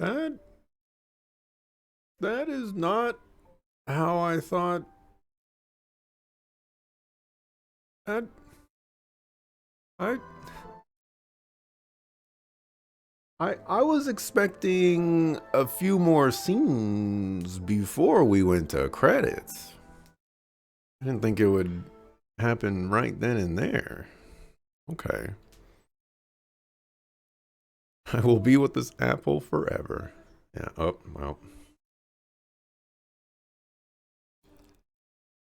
That that is not how I thought that I I was expecting a few more scenes before we went to credits. I didn't think it would happen right then and there. Okay. I will be with this apple forever. Yeah, oh, well.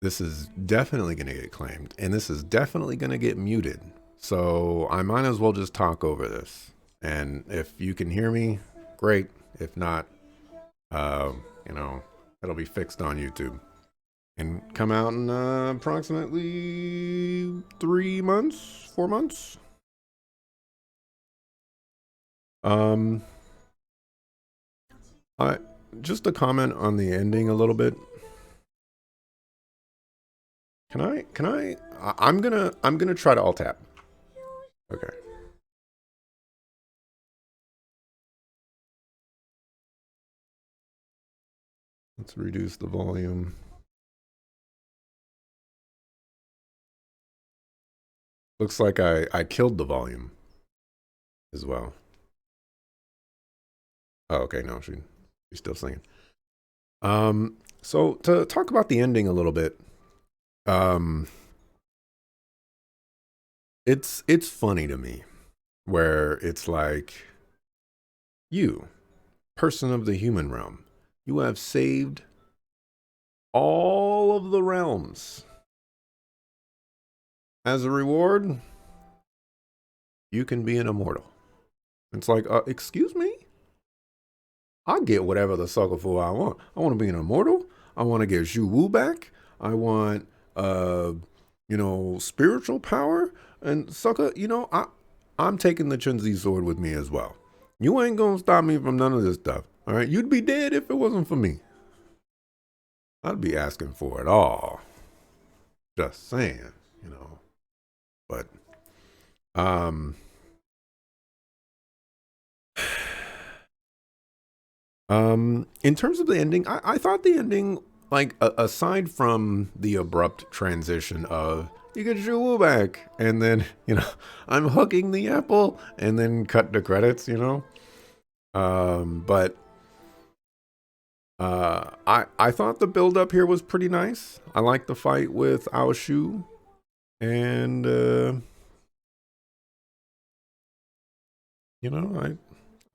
This is definitely going to get claimed, and this is definitely going to get muted. So I might as well just talk over this. And if you can hear me, great. If not, uh, you know, it'll be fixed on YouTube and come out in approximately 3 months, 4 months. Um, I just a comment on the ending a little bit. I'm gonna try to alt tab. Okay. Let's reduce the volume. Looks like I killed the volume as well. Oh, okay, no, she's still singing. So to talk about the ending a little bit, um, it's funny to me where it's like you, person of the human realm, you have saved all of the realms. As a reward, you can be an immortal. It's like, excuse me? I get whatever the sucker fool I want. I want to be an immortal. I want to get Zhu Wu back. I want, uh, spiritual power. And sucker, I'm taking the Chunzi sword with me as well. You ain't gonna stop me from none of this stuff. All right, you'd be dead if it wasn't for me. I'd be asking for it all. Just saying, you know. But, um, in terms of the ending, I thought the ending, like, aside from the abrupt transition of you get your Wu back, and then I'm hooking the apple, and then cut the credits, but I thought the build up here was pretty nice. I liked the fight with Ao Shu, and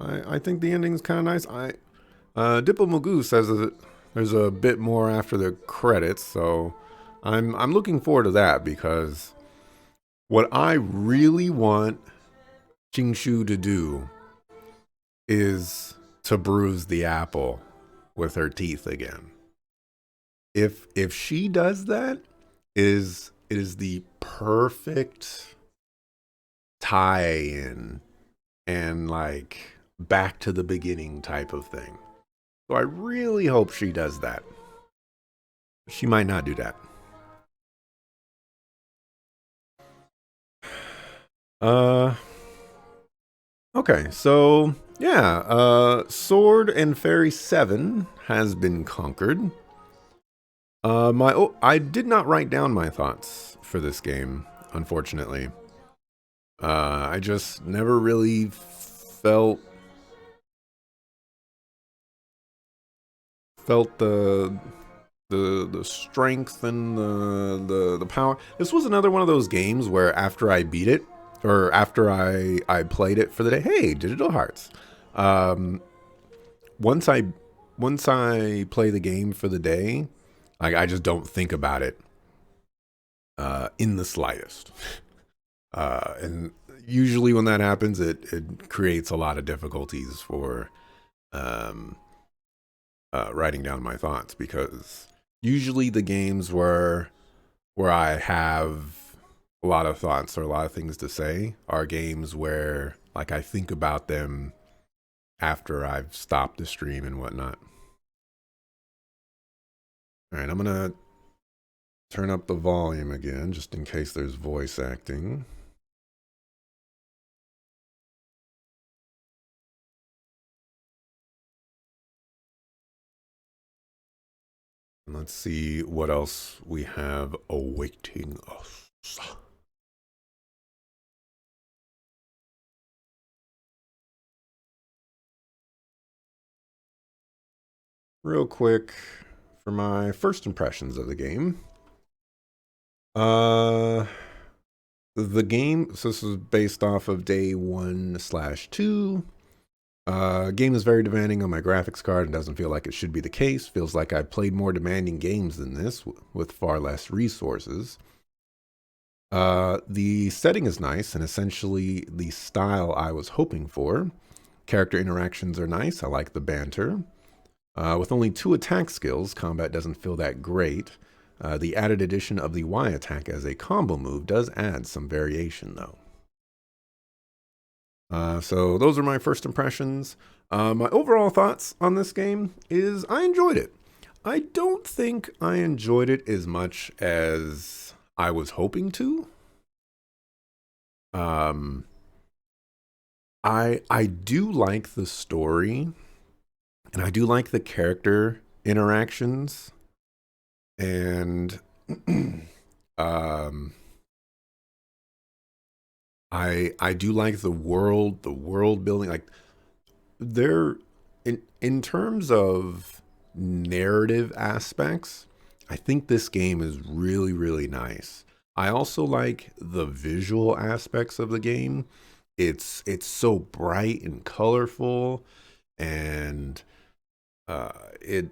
I think the ending's kind of nice. Dippo Magoo says that there's a bit more after the credits, so I'm looking forward to that because what I really want Jingshu to do is to bruise the apple with her teeth again. If she does that, it is the perfect tie-in and like back to the beginning type of thing. So I really hope she does that. She might not do that. Uh okay, so yeah, Sword and Fairy 7 has been conquered. I did not write down my thoughts for this game, unfortunately. I just never really felt the strength and the power. This was another one of those games where after I beat it, or after I played it for the day, hey, Digital Hearts. Um, once I once I play the game for the day, like I just don't think about it in the slightest. And usually when that happens, it creates a lot of difficulties for um, writing down my thoughts because usually the games where I have a lot of thoughts or a lot of things to say are games where like I think about them after I've stopped the stream and whatnot. All right, I'm gonna turn up the volume again just in case there's voice acting. Let's see what else we have awaiting us. Real quick, for my first impressions of the game. Uh, the game, so this is based off of day 1/2. Game is very demanding on my graphics card and doesn't feel like it should be the case. Feels like I've played more demanding games than this with far less resources. The setting is nice and essentially the style I was hoping for. Character interactions are nice. I like the banter. With only 2 attack skills, combat doesn't feel that great. The added addition of the Y attack as a combo move does add some variation, though. So those are my first impressions. My overall thoughts on this game is I enjoyed it. I don't think I enjoyed it as much as I was hoping to. I do like the story, and I do like the character interactions, and I do like the world building. Like there, in terms of narrative aspects, I think this game is really really nice. I also like the visual aspects of the game. It's so bright and colorful, and uh, it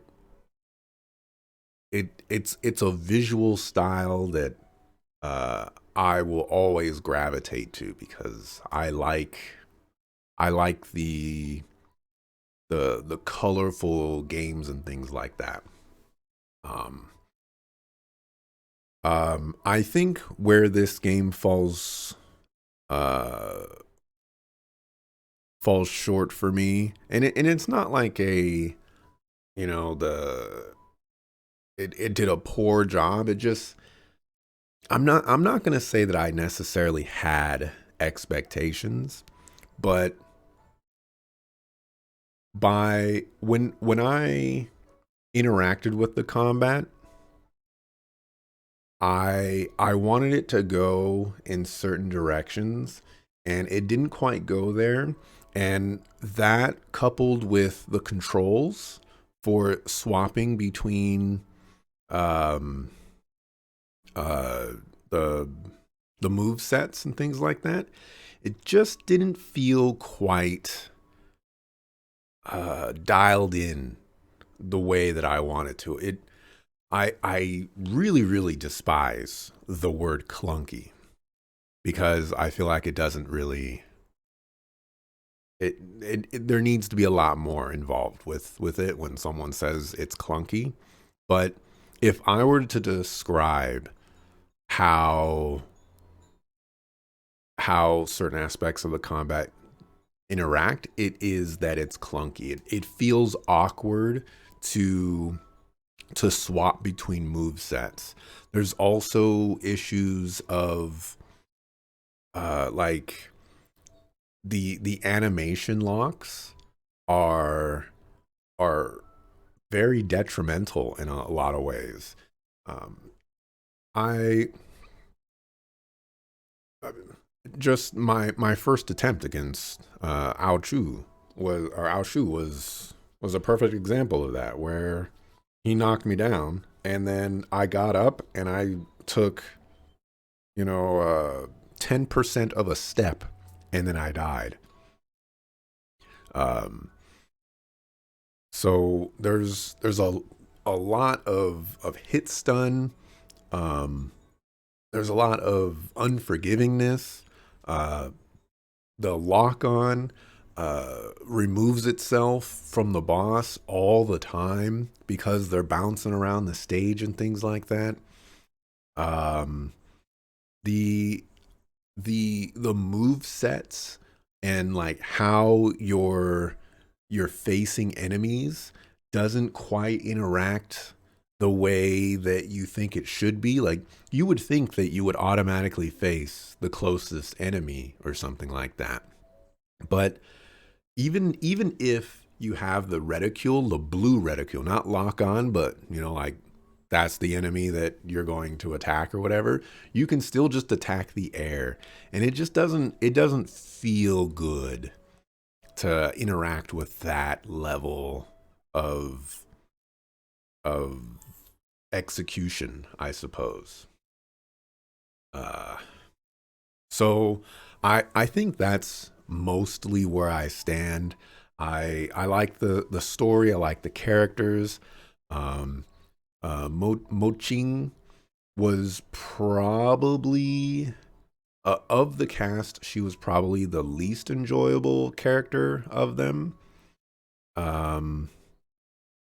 it's a visual style that I will always gravitate to because I like the colorful games and things like that. Um, I think where this game uh, falls short for me, and it's not like a you know the it did a poor job. It just I'm not gonna say that I necessarily had expectations, but by when I interacted with the combat, I wanted it to go in certain directions and it didn't quite go there. And that coupled with the controls for swapping between um uh the the move sets and things like that, it just didn't feel quite dialed in the way that I wanted to. I really really despise the word clunky because I feel like it doesn't really there needs to be a lot more involved with it when someone says it's clunky. But if I were to describe how certain aspects of the combat interact, it is that it's clunky. It feels awkward to swap between move sets. There's also issues of like the animation locks are are very detrimental in a lot of ways. Um, I just my first attempt against Ao Shu was a perfect example of that, where he knocked me down and then I got up and I took 10% of a step and then I died. Um, so there's a lot of hit stun. Um, there's a lot of unforgivingness. Uh, the lock on removes itself from the boss all the time because they're bouncing around the stage and things like that. Um, the the move sets and like how you're facing enemies doesn't quite interact the way that you think it should be. Like you would think that you would automatically face the closest enemy or something like that. But even if you have the reticule, the blue reticule, not lock on, but like that's the enemy that you're going to attack or whatever, you can still just attack the air. And it doesn't feel good to interact with that level of of execution, I suppose. Uh so I think that's mostly where I stand. I like the story, I like the characters. Um Moching was probably of the cast, she was probably the least enjoyable character of them. Um,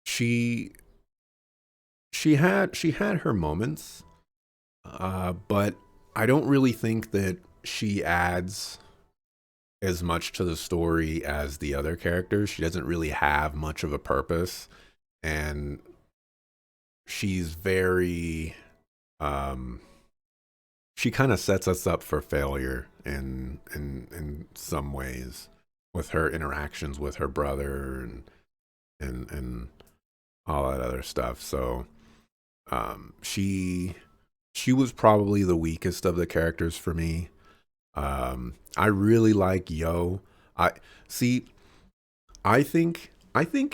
she she had her moments, but I don't really think that she adds as much to the story as the other characters. She doesn't really have much of a purpose, and she's very um she kind of sets us up for failure in some ways with her interactions with her brother and all that other stuff. So she was probably the weakest of the characters for me. I really like Yo. I see. I think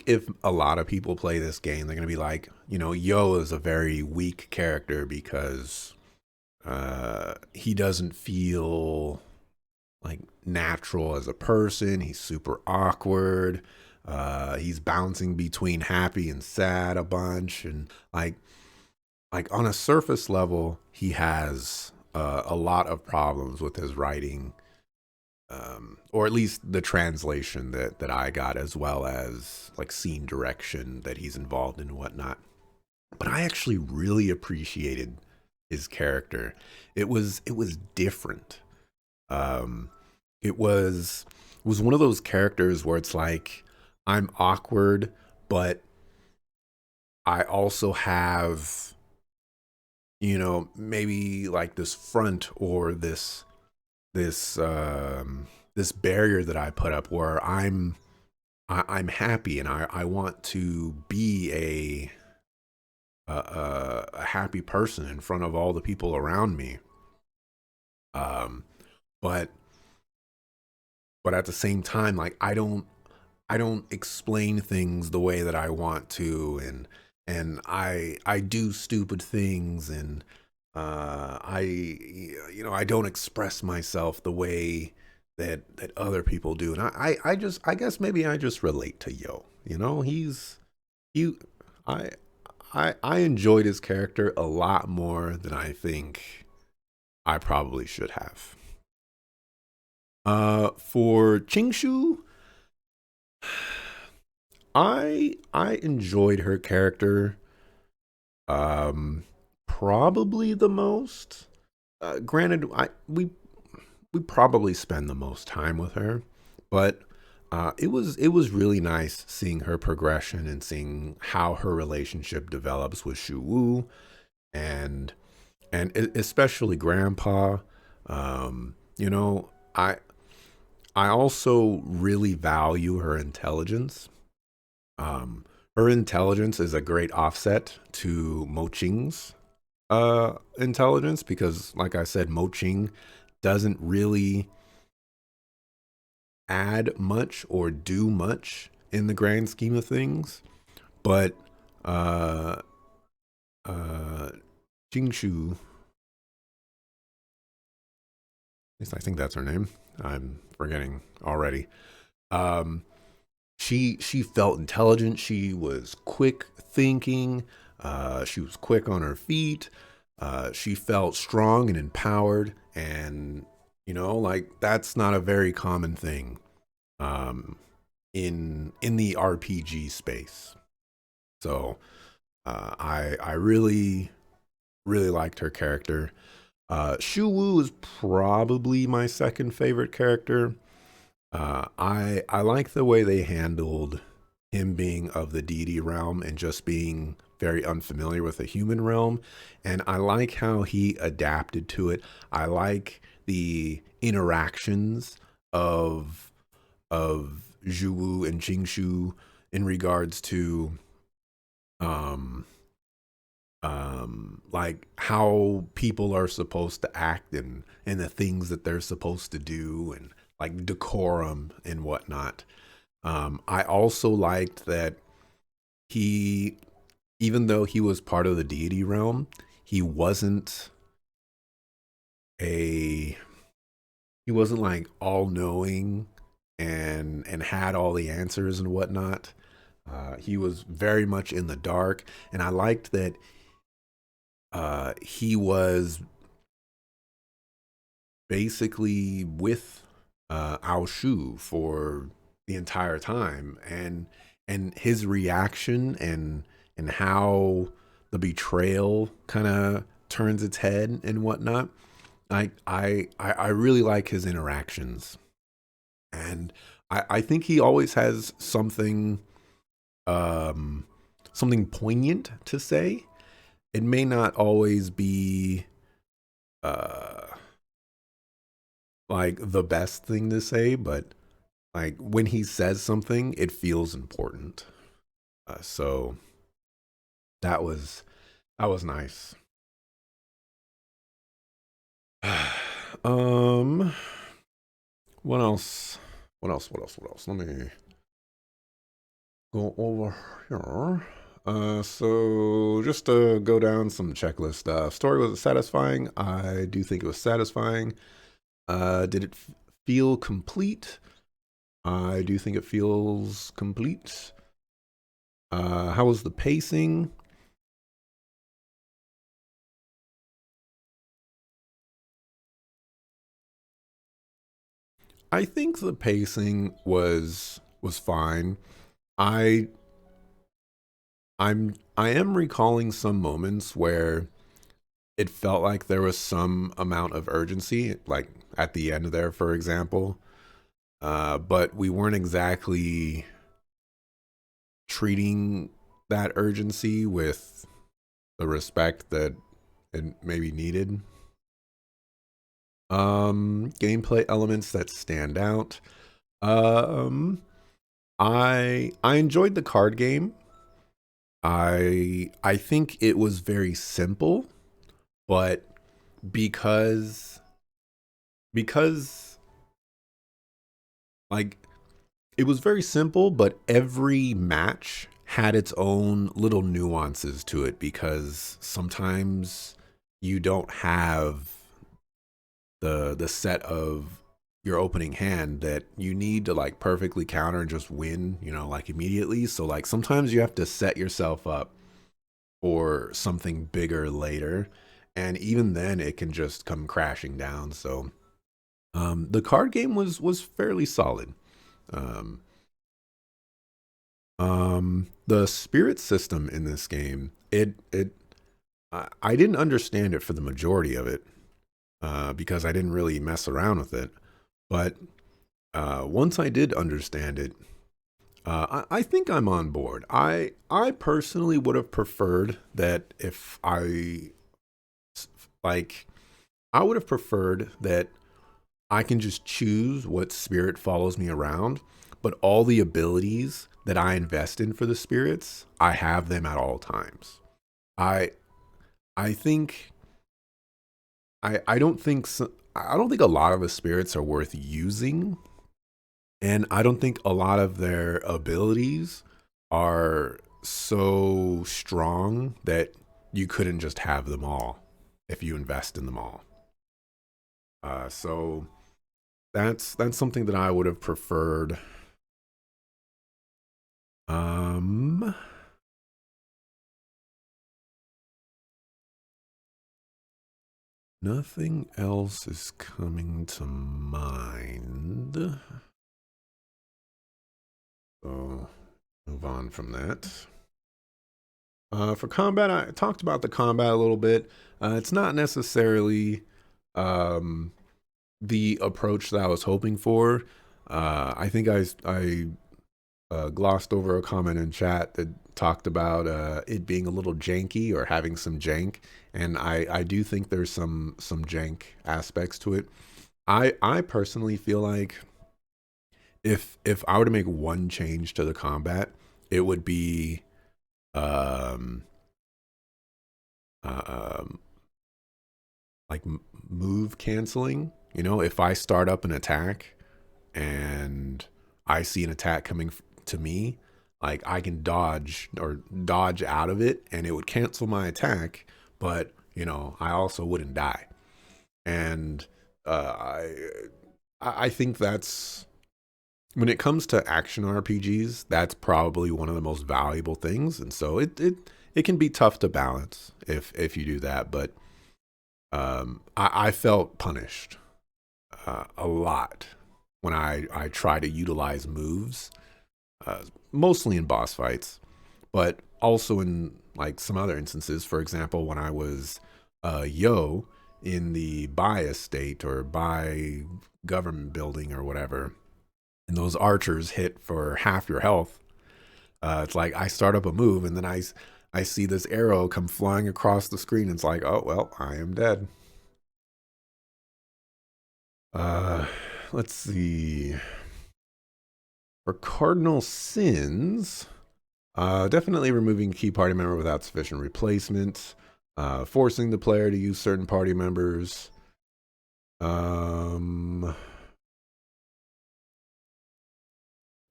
if a lot of people play this game, they're gonna be like, Yo is a very weak character because he doesn't feel like natural as a person. He's super awkward. He's bouncing between happy and sad a bunch, and like on a surface level, he has a lot of problems with his writing, or at least the translation that I got, as well as like scene direction that he's involved in and whatnot. But I actually really appreciated his character. It was different. Um, it was one of those characters where it's like I'm awkward, but I also have maybe like this front or this barrier that I put up where I'm happy and I want to be a happy person in front of all the people around me. Um, but but at the same time, like I don't explain things the way that I want to, and I do stupid things, and I don't express myself the way that other people do, and I guess maybe I just relate to Yo. He I I enjoyed his character a lot more than I think I probably should have. For Chingshu, I enjoyed her character probably the most. Granted, we probably spend the most time with her, but it was really nice seeing her progression and seeing how her relationship develops with Shu Wu, and especially Grandpa. I also really value her intelligence. Her intelligence is a great offset to Moching's intelligence because, like I said, Moching doesn't really add much or do much in the grand scheme of things. But uh, uh, Jingshu, at least I think that's her name. I'm forgetting already. Um, she felt intelligent. She was quick thinking. She was quick on her feet. She felt strong and empowered, and like that's not a very common thing um, in the RPG space. So I really liked her character. Shu Wu is probably my second favorite character. I like the way they handled him being of the deity realm and just being very unfamiliar with the human realm, and I like how he adapted to it. I like the interactions of Zhu and Jingshu in regards to um like how people are supposed to act and the things that they're supposed to do and like decorum and whatnot. I also liked that he, even though he was part of the deity realm, he wasn't a he wasn't like all knowing and had all the answers and whatnot. He was very much in the dark, and I liked that he was basically with Ao Shu for the entire time, and his reaction and how the betrayal kind of turns its head and whatnot. I really like his interactions, and I think he always has um something poignant to say. It may not always be uh like the best thing to say, but like when he says something, it feels important. So that was that was nice. um, what else? What else? What else? What else? Let me go over here. So just to go down some checklist stuff. Story, was it satisfying? I do think it was satisfying. Did it feel complete? I do think it feels complete. How was the pacing? I think the pacing was fine. I I am recalling some moments where it felt like there was some amount of urgency, like at the end there, for example. But we weren't exactly treating that urgency with the respect that it maybe needed. Gameplay elements that stand out. Um, I enjoyed the card game. I think it was very simple, but because because like it was very simple, but every match had its own little nuances to it because sometimes you don't have the set of your opening hand that you need to like perfectly counter and just win, like immediately. So like sometimes you have to set yourself up for something bigger later, and even then it can just come crashing down. So the card game was fairly solid. Um, the spirit system in this game, I didn't understand it for the majority of it because I didn't really mess around with it. But once I did understand it, I think I'm on board. I personally would have preferred that if like I would have preferred that I can just choose what spirit follows me around, but all the abilities that I invest in for the spirits, I have them at all times. I I think I don't think I don't think a lot of the spirits are worth using, and I don't think a lot of their abilities are so strong that you couldn't just have them all if you invest in them all. So that's something that I would have preferred. Um, Nothing else is coming to mind. So move on from that. For combat, I talked about the combat a little bit. It's not necessarily um, the approach that I was hoping for. I think I glossed over a comment in chat that talked about it being a little janky or having some jank, and I do think there's some jank aspects to it. I personally feel like if I were to make one change to the combat, it would be um um, like move canceling. You know, if I start up an attack and I see an attack coming to me, like I can dodge out of it and it would cancel my attack, but you know, I also wouldn't die. And uh, I I think that's when it comes to action RPGs, that's probably one of the most valuable things. And so it can be tough to balance if you do that, but I felt punished a lot when I try to utilize moves, uh, mostly in boss fights, but also in like some other instances. For example, when I was Yo in the Bai estate or Bai government building or whatever, and those archers hit for half your health. It's like I start up a move and then I see this arrow come flying across the screen. It's like, oh well, I am dead. Uh, let's see. For cardinal sins, definitely removing key party member without sufficient replacement, forcing the player to use certain party members.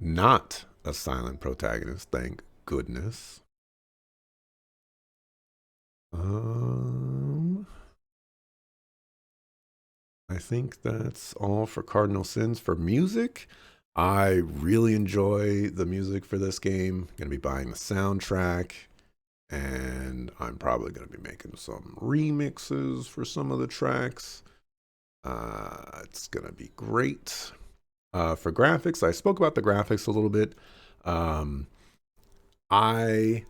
Not a silent protagonist, thank goodness. Um, I think that's all for cardinal sins. For music, I really enjoy the music for this game. Gonna be buying the soundtrack, and I'm probably gonna be making some remixes for some of the tracks. It's gonna be great. For graphics, I spoke about the graphics a little bit. Um, I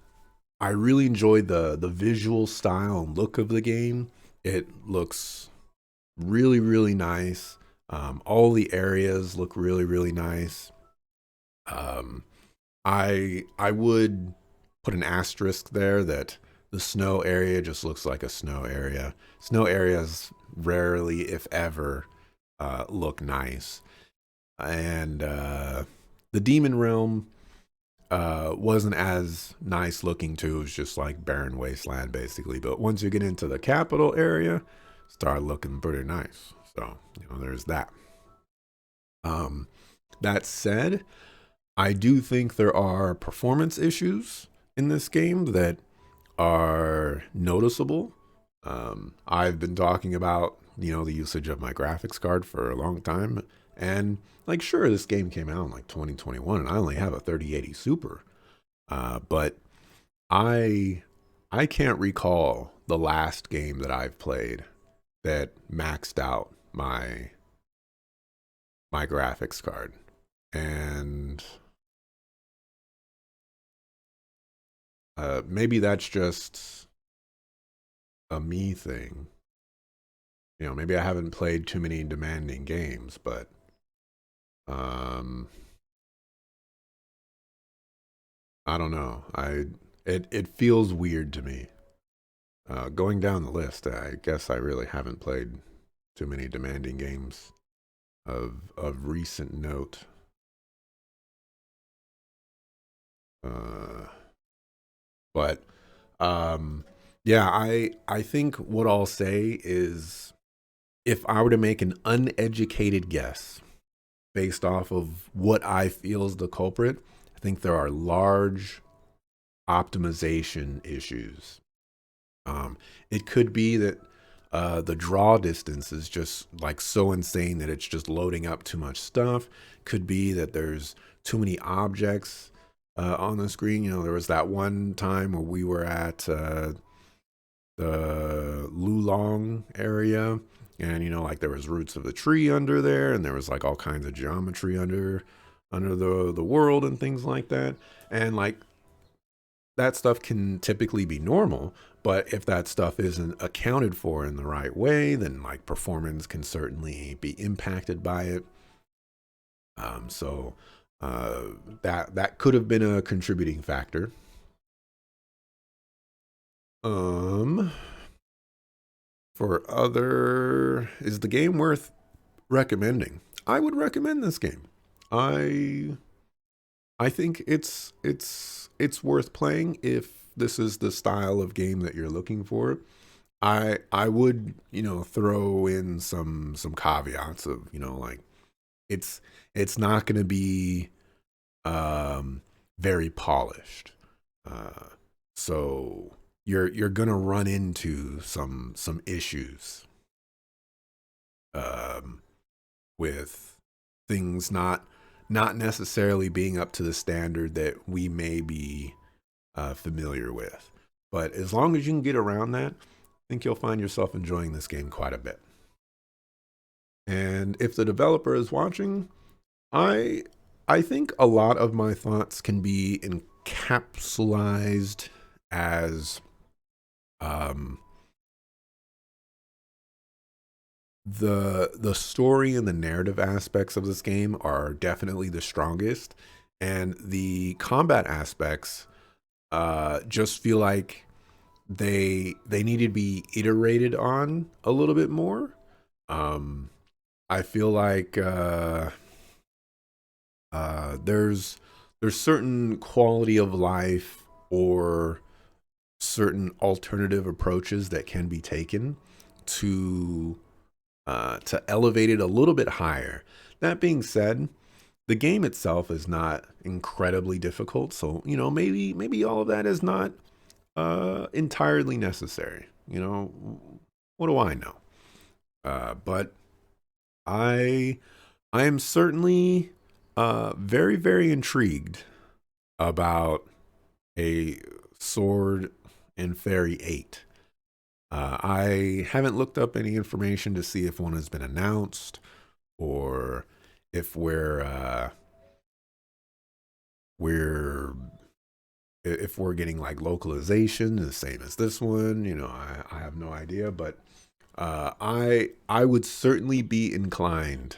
I really enjoyed the visual style and look of the game. It looks really really nice. All the areas look really really nice. Um, I would put an asterisk there that the snow area just looks like a snow area. Snow areas rarely, if ever, look nice. And the Demon Realm wasn't as nice looking too. It was just like barren wasteland basically. But once you get into the capital area, start looking pretty nice. So you know, there's that. Um, that said, I do think there are performance issues in this game that are noticeable. I've been talking about the usage of my graphics card for a long time, and like sure, this game came out in like 2021, and I only have a 3080 Super, but I I can't recall the last game that I've played that maxed out my graphics card, and maybe that's just a me thing. Maybe I haven't played too many demanding games, but um, I don't know. It feels weird to me. Going down the list, I guess I really haven't played too many demanding games of recent note. Uh, but yeah, I think what I'll say is if I were to make an uneducated guess based off of what I feel is the culprit, I think there are large optimization issues. It could be that the draw distance is just like so insane that it's just loading up too much stuff. Could be that there's too many objects on the screen. There was that one time where we were at the Lulong area, and like there was roots of the tree under there, and there was like all kinds of geometry under the world and things like that, and like that stuff can typically be normal, but if that stuff isn't accounted for in the right way, then like performance can certainly be impacted by it. So that could have been a contributing factor. um for other, is the game worth recommending? I would recommend this game. I I think it's worth playing if this is the style of game that you're looking for, I would, throw in some caveats of, like it's it's not going to be very polished. Uh, so you're gonna run into some issues um, with things not necessarily being up to the standard that we may be familiar with. But as long as you can get around that, I think you'll find yourself enjoying this game quite a bit. And if the developer is watching, I I think a lot of my thoughts can be encapsulated as um, the story and the narrative aspects of this game are definitely the strongest, and the combat aspects just feel like they need to be iterated on a little bit more. Um, I feel like there's certain quality of life or certain alternative approaches that can be taken to to elevate it a little bit higher. That being said, the game itself is not incredibly difficult, so maybe all of that is not entirely necessary. What do I know? But I I am certainly very very intrigued about a Sword and Fairy 8. I haven't looked up any information to see if one has been announced or if we're if we're getting like localization the same as this one. I have no idea, but I would certainly be inclined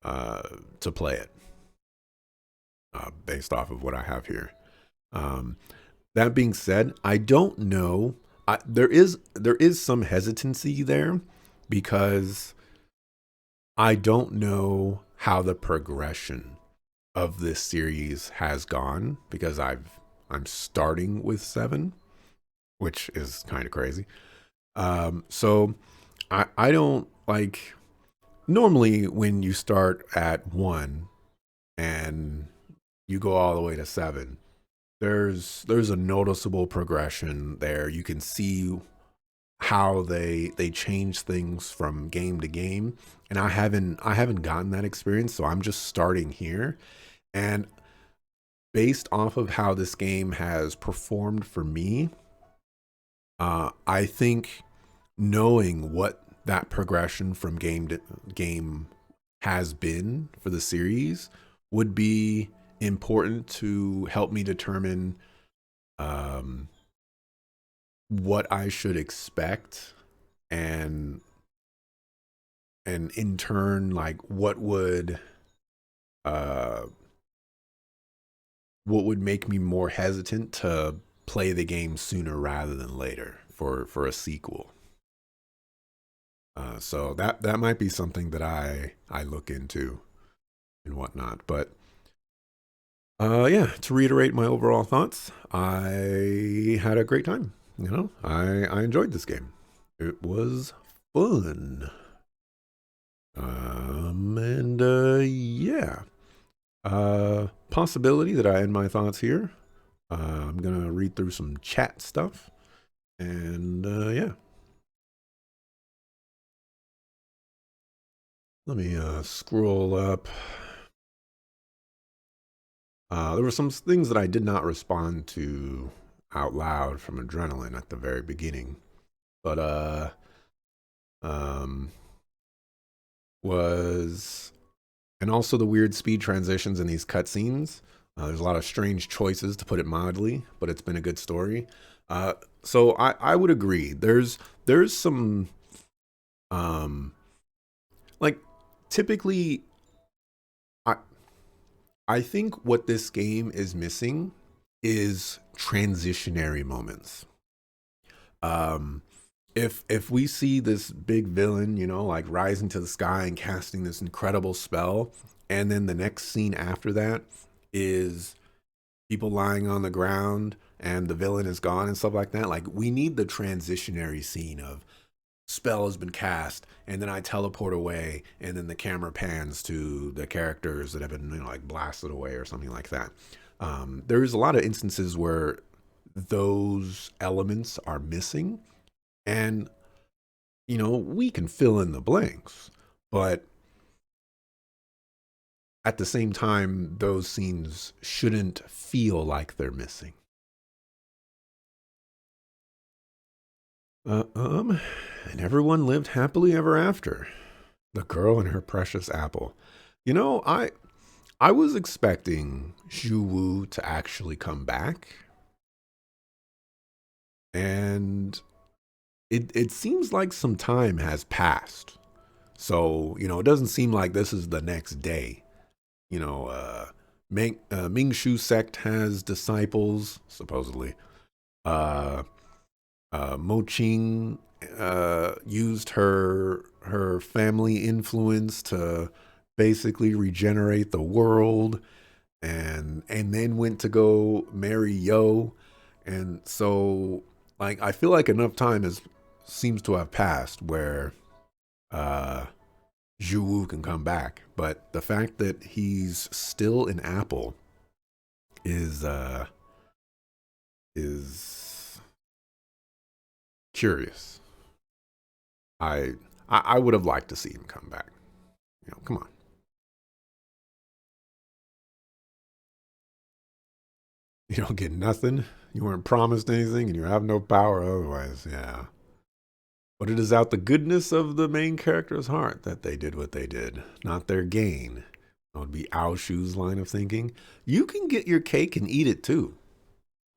uh, to play it based off of what I have here. Um, that being said, I don't know. There is some hesitancy there because I don't know how the progression of this series has gone because I'm starting with 7, which is kind of crazy. So I don't like normally when you start at 1 and you go all the way to 7, there's a noticeable progression there. You can see how they change things from game to game, and I haven't gotten that experience, so I'm just starting here. And based off of how this game has performed for me, I think knowing what that progression from game to game has been for the series would be important to help me determine um, what I should expect, and in turn, like uh what would make me more hesitant to play the game sooner rather than later for a sequel. So that might be something that I look into and whatnot. But yeah, to reiterate my overall thoughts, I had a great time. I enjoyed this game. It was fun. And yeah, possibility that I end my thoughts here. I'm gonna read through some chat stuff, and yeah, let me scroll up. There were some things that I did not respond to out loud from Adrenaline at the very beginning, but um, was and also the weird speed transitions in these cutscenes. There's a lot of strange choices, to put it mildly, but it's been a good story. Uh, so I would agree. There's some um like typically I I think what this game is missing is transitionary moments. Um, if we see this big villain, like rising to the sky and casting this incredible spell, and then the next scene after that is people lying on the ground and the villain is gone and stuff like that. Like we need the transitionary scene of spell has been cast and then I teleport away and then the camera pans to the characters that have been like blasted away or something like that. There's a lot of instances where those elements are missing and we can fill in the blanks, but at the same time, those scenes shouldn't feel like they're missing. And everyone lived happily ever after. The girl and her precious apple. You know, I was expecting Zhu Wu to actually come back, and it seems like some time has passed. So it doesn't seem like this is the next day. Ming Shu sect has disciples supposedly. Uh, Mo Ching used her family influence to basically regenerate the world, and then went to go marry Yo, and so like I feel like enough time has seems to have passed where uh Zhu Wu can come back, but the fact that he's still an apple is curious. I would have liked to see him come back. Come on. You don't get nothing. You weren't promised anything, and you have no power otherwise. Yeah. But it is out the goodness of the main character's heart that they did what they did, not their gain. That would be Ao Shu's line of thinking. You can get your cake and eat it too.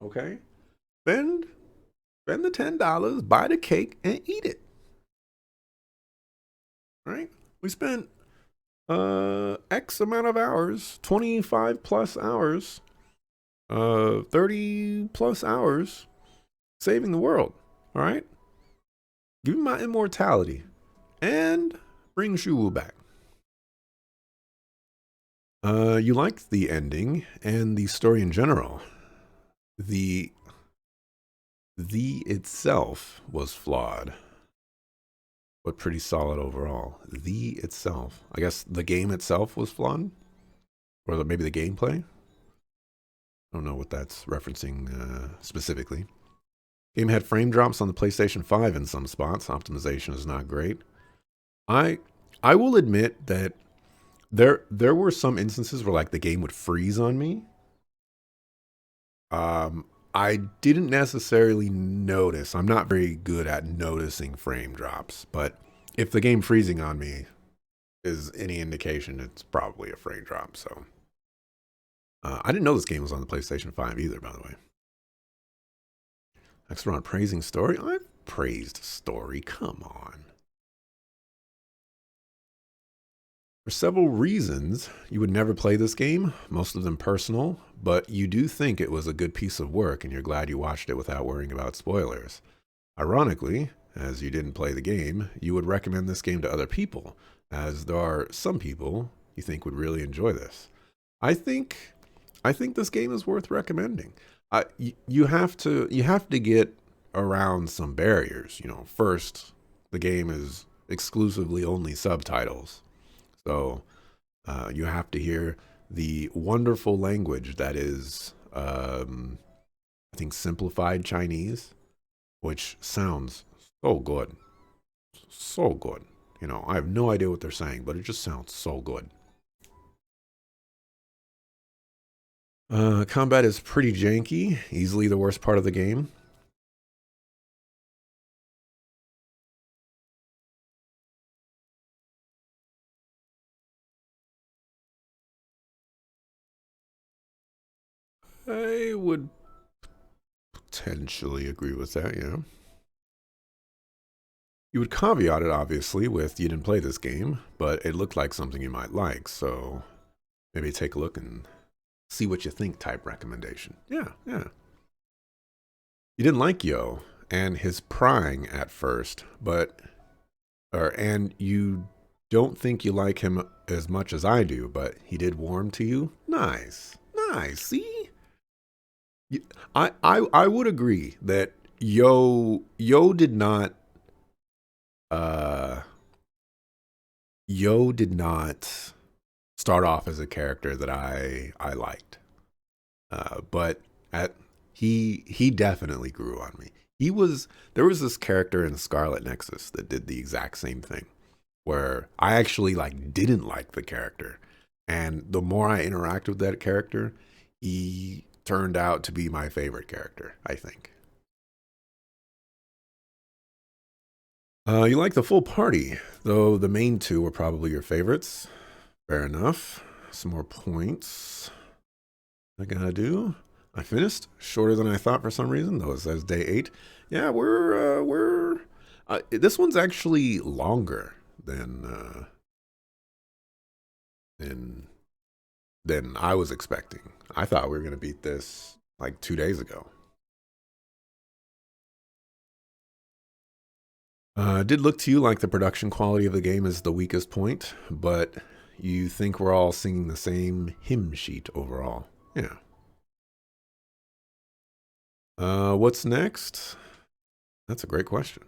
Okay? Spend the $10, buy the cake, and eat it. All right? We spent X amount of hours, 25 plus hours, 30 plus hours saving the world. All right? Give me my immortality and bring Zhu Wu back. You liked the ending and the story in general. The itself was flawed, but pretty solid overall. The itself, I guess the game itself was flawed, or maybe the gameplay. I don't know what that's referencing specifically. Game had frame drops on the PlayStation 5 in some spots. Optimization is not great. I will admit that there were some instances where like the game would freeze on me. I didn't necessarily notice. I'm not very good at noticing frame drops, but if the game freezing on me is any indication, it's probably a frame drop. So I didn't know this game was on the PlayStation 5 either, by the way. Next we're on praising story. I've praised story. Come on. For several reasons, you would never play this game, most of them personal, but you do think it was a good piece of work and you're glad you watched it without worrying about spoilers. Ironically, as you didn't play the game, you would recommend this game to other people, as there are some people you think would really enjoy this. I think this game is worth recommending. You have to get around some barriers. First, the game is exclusively only subtitles. So you have to hear the wonderful language that is, I think, simplified Chinese, which sounds so good. So good. I have no idea what they're saying, but it just sounds so good. Combat is pretty janky, easily the worst part of the game. I would potentially agree with that, yeah. You would caveat it, obviously, with you didn't play this game, but it looked like something you might like, so maybe take a look and see what you think type recommendation. Yeah, yeah. You didn't like Yo and his prying at first, and you don't think you like him as much as I do, but he did warm to you? Nice. Nice, see? Y- I would agree that Yo did not uh Yo did not start off as a character that I liked. But at he definitely grew on me. He was There was this character in Scarlet Nexus that did the exact same thing where I actually like didn't like the character. And the more I interact with that character, he turned out to be my favorite character, I think. You like the full party, though the main two were probably your favorites. Fair enough. Some more points. I gotta do. I finished shorter than I thought for some reason, though it says day 8. Yeah, we're this one's actually longer than than I was expecting. I thought we were gonna beat this like 2 days ago. Did look to you like the production quality of the game is the weakest point, but you think we're all singing the same hymn sheet overall. Yeah. What's next? That's a great question.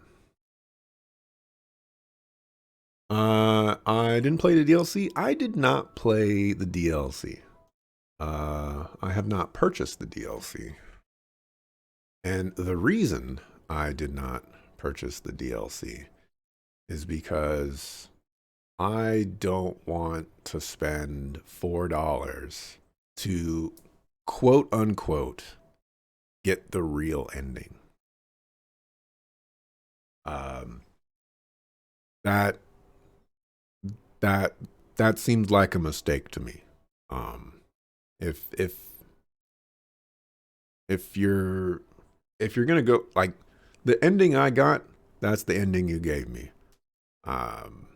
I didn't play the DLC. I did not play the DLC. I have not purchased the DLC. And the reason I did not purchase the DLC is because I don't want to spend $4 to quote unquote get the real ending. Um, that that that seemed like a mistake to me. Um, if if if you're if you're gonna go like the ending I got, that's the ending you gave me. Um,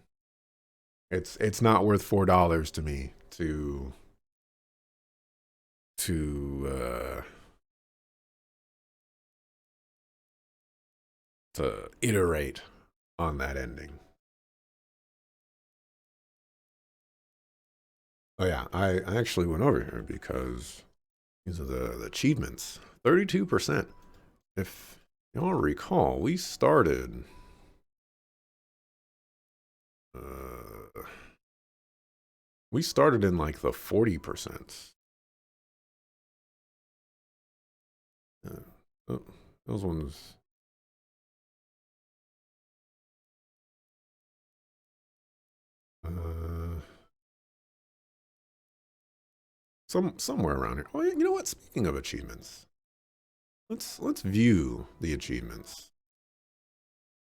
it's not worth $4 to me to to iterate on that ending. Oh yeah, I actually went over here because these are the achievements. 32%. If y'all recall, uh we started in like the 40%. Uh, those ones uh somewhere around here. Oh, you know what? Speaking of achievements, let's view the achievements.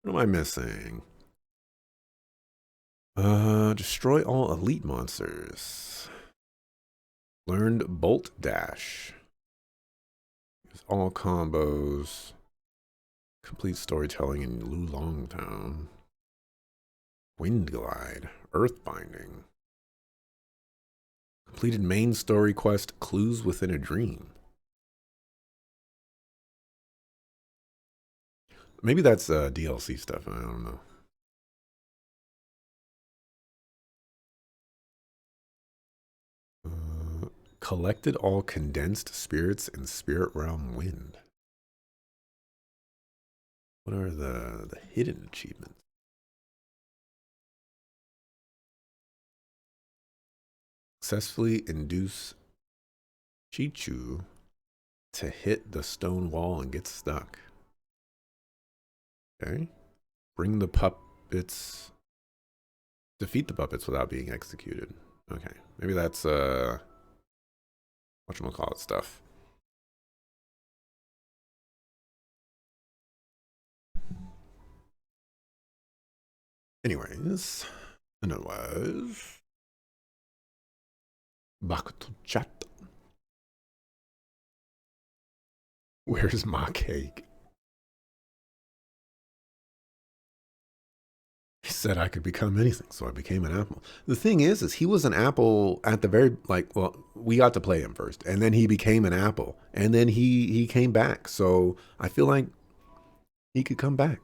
What am I missing? Destroy all elite monsters. Learned Bolt Dash. Use all combos. Complete storytelling in Lulong Town. Wind Glide. Earth Binding. Completed main story quest Clues Within a Dream. Maybe that's DLC stuff. I don't know. Collected all condensed spirits in Spirit Realm Wind. What are the hidden achievements? Successfully induce Chichu to hit the stone wall and get stuck. Okay. Bring the puppets. Defeat the puppets without being executed. Okay. Maybe that's whatchamacallit stuff. Anyways, and it was back to chat. Where's my cake? He said I could become anything, so I became an apple. The thing is he was an apple at the very like. Well, we got to play him first, and then he became an apple, and then he came back. So I feel like he could come back.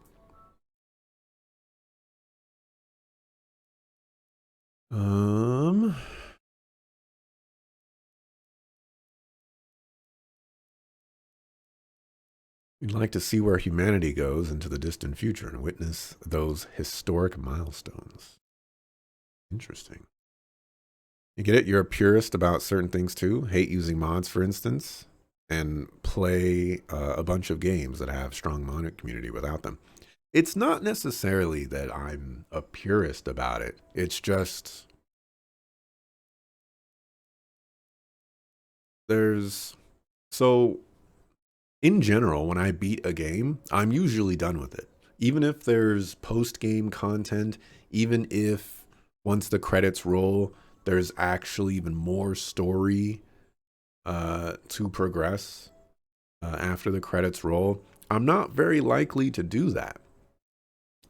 Um, You'd like to see where humanity goes into the distant future and witness those historic milestones. Interesting. You get it? You're a purist about certain things too. Hate using mods, for instance, and play a bunch of games that have strong mod community without them. It's not necessarily that I'm a purist about it. It's just there's so in general, when I beat a game, I'm usually done with it. Even if there's post-game content, even if once the credits roll, there's actually even more story to progress after the credits roll, I'm not very likely to do that.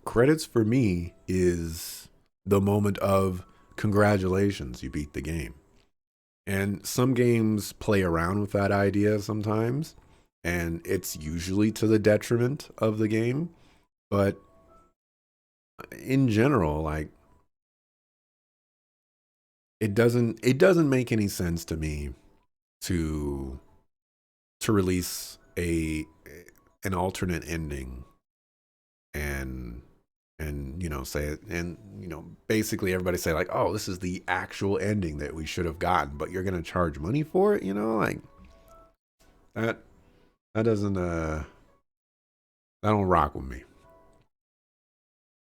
Credits for me is the moment of congratulations, you beat the game. And some games play around with that idea sometimes, and it's usually to the detriment of the game. But in general, like it doesn't make any sense to me to release an alternate ending and say it, and basically everybody say like, oh, this is the actual ending that we should have gotten, but you're gonna charge money for it, like that doesn't that don't rock with me.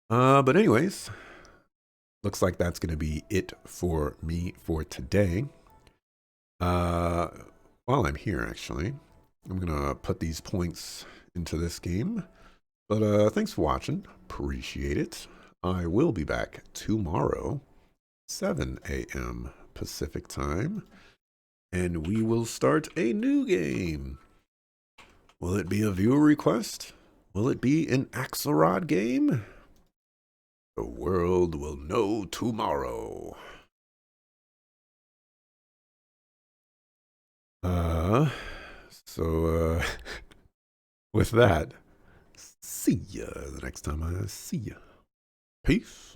But anyways, looks like that's gonna be it for me for today. While I'm here, actually, I'm gonna put these points into this game. But thanks for watching. Appreciate it. I will be back tomorrow, 7 a.m. Pacific time, and we will start a new game. Will it be a viewer request? Will it be an Axelrod game? The world will know tomorrow. So with that, see ya the next time I see ya. Peace.